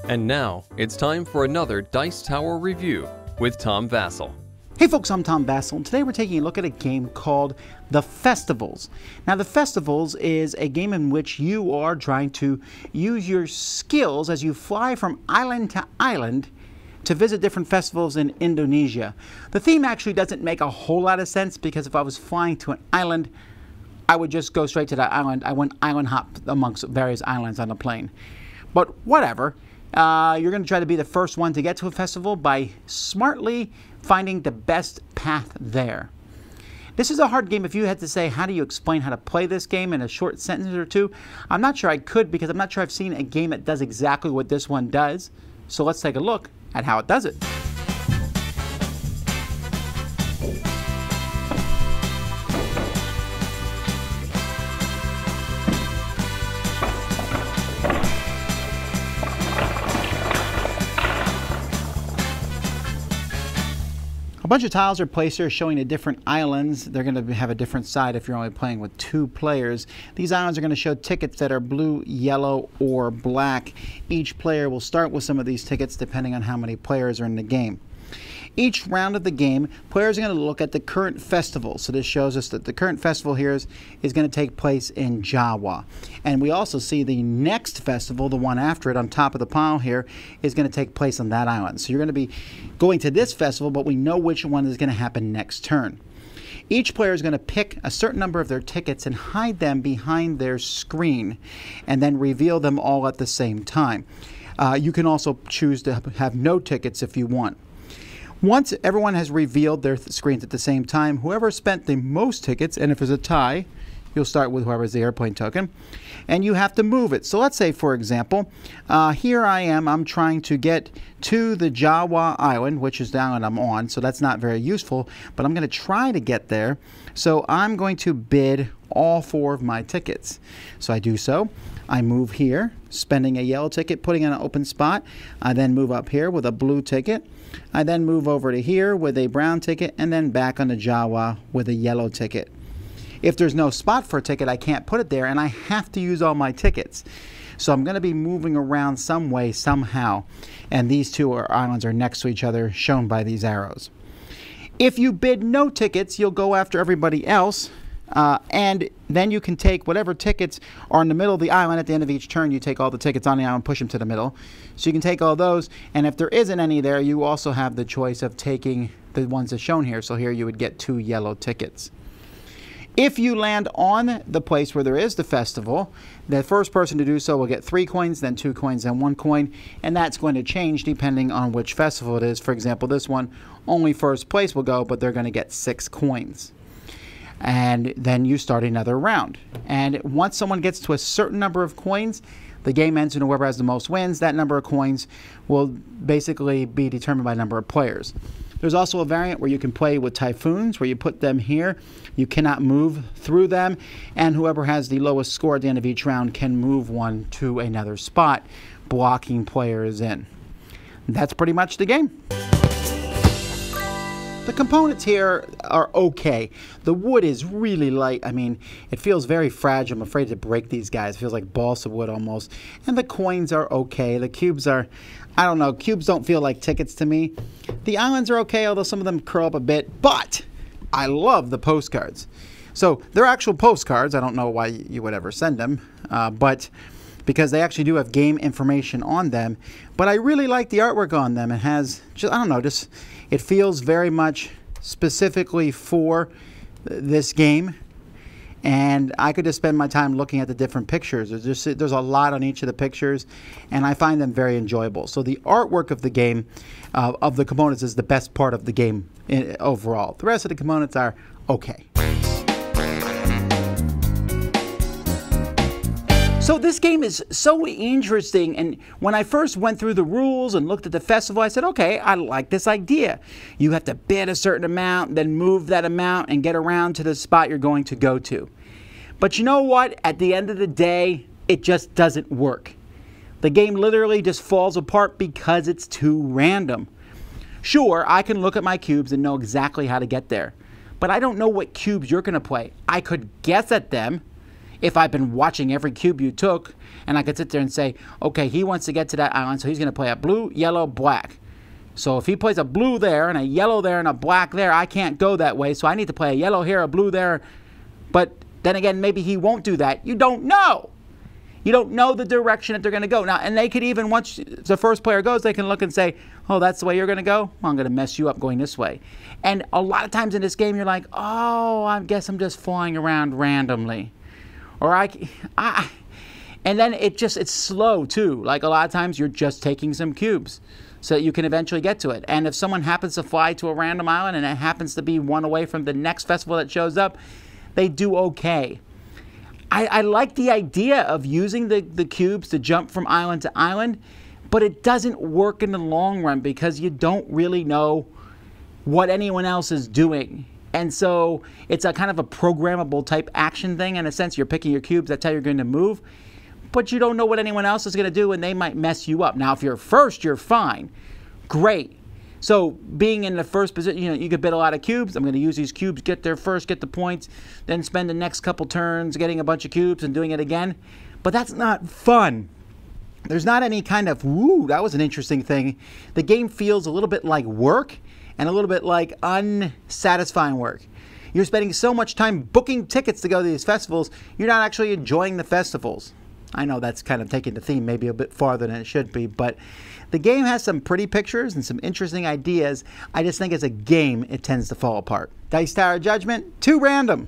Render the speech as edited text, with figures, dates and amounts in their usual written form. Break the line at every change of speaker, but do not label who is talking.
And now, it's time for another Dice Tower review with Tom Vasel.
Hey folks, I'm Tom Vasel, and today we're taking a look at a game called The Festivals. Now, The Festivals is a game in which you are trying to use your skills as you fly from island to island to visit different festivals in Indonesia. The theme actually doesn't make a whole lot of sense because if I was flying to an island, I would just go straight to that island. I wouldn't island hop amongst various islands on the plane. But whatever. You're going to try to be the first one to get to a festival by smartly finding the best path there. This is a hard game. If you had to say, how do you explain how to play this game in a short sentence or two? I'm not sure I could because I'm not sure I've seen a game that does exactly what this one does. So let's take a look at how it does it. A bunch of tiles are placed here showing the different islands. They're going to have a different side if you're only playing with 2 players. These islands are going to show tickets that are blue, yellow, or black. Each player will start with some of these tickets depending on how many players are in the game. Each round of the game, players are going to look at the current festival. So this shows us that the current festival here is going to take place in Jawa. And we also see the next festival, the one after it on top of the pile here, is going to take place on that island. So you're going to be going to this festival, but we know which one is going to happen next turn. Each player is going to pick a certain number of their tickets and hide them behind their screen and then reveal them all at the same time. You can also choose to have no tickets if you want. Once everyone has revealed their screens at the same time, whoever spent the most tickets, and if there's a tie, you'll start with whoever's the airplane token, and you have to move it. So let's say, for example, here I am, I'm trying to get to the Jawa Island, which is the island I'm on, so that's not very useful, but I'm going to try to get there. So I'm going to bid all 4 of my tickets. So I do so. I move here, spending a yellow ticket, putting in an open spot. I then move up here with a blue ticket. I then move over to here with a brown ticket and then back on the Jawa with a yellow ticket. If there's no spot for a ticket, I can't put it there and I have to use all my tickets. So I'm going to be moving around some way, somehow. And these 2 islands are next to each other, shown by these arrows. If you bid no tickets, you'll go after everybody else. And then you can take whatever tickets are in the middle of the island. At the end of each turn, you take all the tickets on the island, push them to the middle. So you can take all those, and if there isn't any there, you also have the choice of taking the ones that's shown here. So here you would get 2 yellow tickets. If you land on the place where there is the festival, the first person to do so will get 3 coins, then 2 coins, then 1 coin, and that's going to change depending on which festival it is. For example, this one, only first place will go, but they're going to get 6 coins. And then you start another round. And once someone gets to a certain number of coins, the game ends and whoever has the most wins. That number of coins will basically be determined by the number of players. There's also a variant where you can play with typhoons, where you put them here. You cannot move through them, and whoever has the lowest score at the end of each round can move one to another spot, blocking players in. That's pretty much the game. The components here are okay. The wood is really light. I mean, it feels very fragile. I'm afraid to break these guys. It feels like balsa wood almost. And the coins are okay. The cubes are, I don't know, cubes don't feel like tickets to me. The islands are okay, although some of them curl up a bit. But I love the postcards. So they're actual postcards. I don't know why you would ever send them, but because they actually do have game information on them. But I really like the artwork on them. It has, just, I don't know, just it feels very much specifically for this game. And I could just spend my time looking at the different pictures. There's a lot on each of the pictures, and I find them very enjoyable. So the artwork of the game, of the components, is the best part of the game overall. The rest of the components are okay. So this game is so interesting, and when I first went through the rules and looked at the festival, I said, okay, I like this idea. You have to bid a certain amount, then move that amount and get around to the spot you're going to go to. But you know what? At the end of the day, it just doesn't work. The game literally just falls apart because it's too random. Sure, I can look at my cubes and know exactly how to get there, but I don't know what cubes you're going to play. I could guess at them. if I've been watching every cube you took, and I could sit there and say, okay, he wants to get to that island, so he's going to play a blue, yellow, black. So if he plays a blue there and a yellow there and a black there, I can't go that way, so I need to play a yellow here, a blue there. But then again, maybe he won't do that. You don't know. You don't know the direction that they're going to go. Now, and they could even, once the first player goes, they can look and say, oh, that's the way you're going to go? Well, I'm going to mess you up going this way. And a lot of times in this game, you're like, oh, I guess I'm just flying around randomly. Or and then it's slow too. Like a lot of times you're just taking some cubes so that you can eventually get to it. And if someone happens to fly to a random island and it happens to be one away from the next festival that shows up, they do okay. I like the idea of using the cubes to jump from island to island, but it doesn't work in the long run because you don't really know what anyone else is doing. And so it's a kind of a programmable type action thing. In a sense, you're picking your cubes, that's how you're going to move. But you don't know what anyone else is going to do, and they might mess you up. Now, if you're first, you're fine. Great. So being in the first position, you could bid a lot of cubes. I'm going to use these cubes, get there first, get the points, then spend the next couple turns getting a bunch of cubes and doing it again. But that's not fun. There's not any kind of, woo, that was an interesting thing. The game feels a little bit like work and a little bit like unsatisfying work. You're spending so much time booking tickets to go to these festivals, you're not actually enjoying the festivals. I know that's kind of taking the theme maybe a bit farther than it should be, but the game has some pretty pictures and some interesting ideas. I just think as a game, it tends to fall apart. Dice Tower Judgment, too random.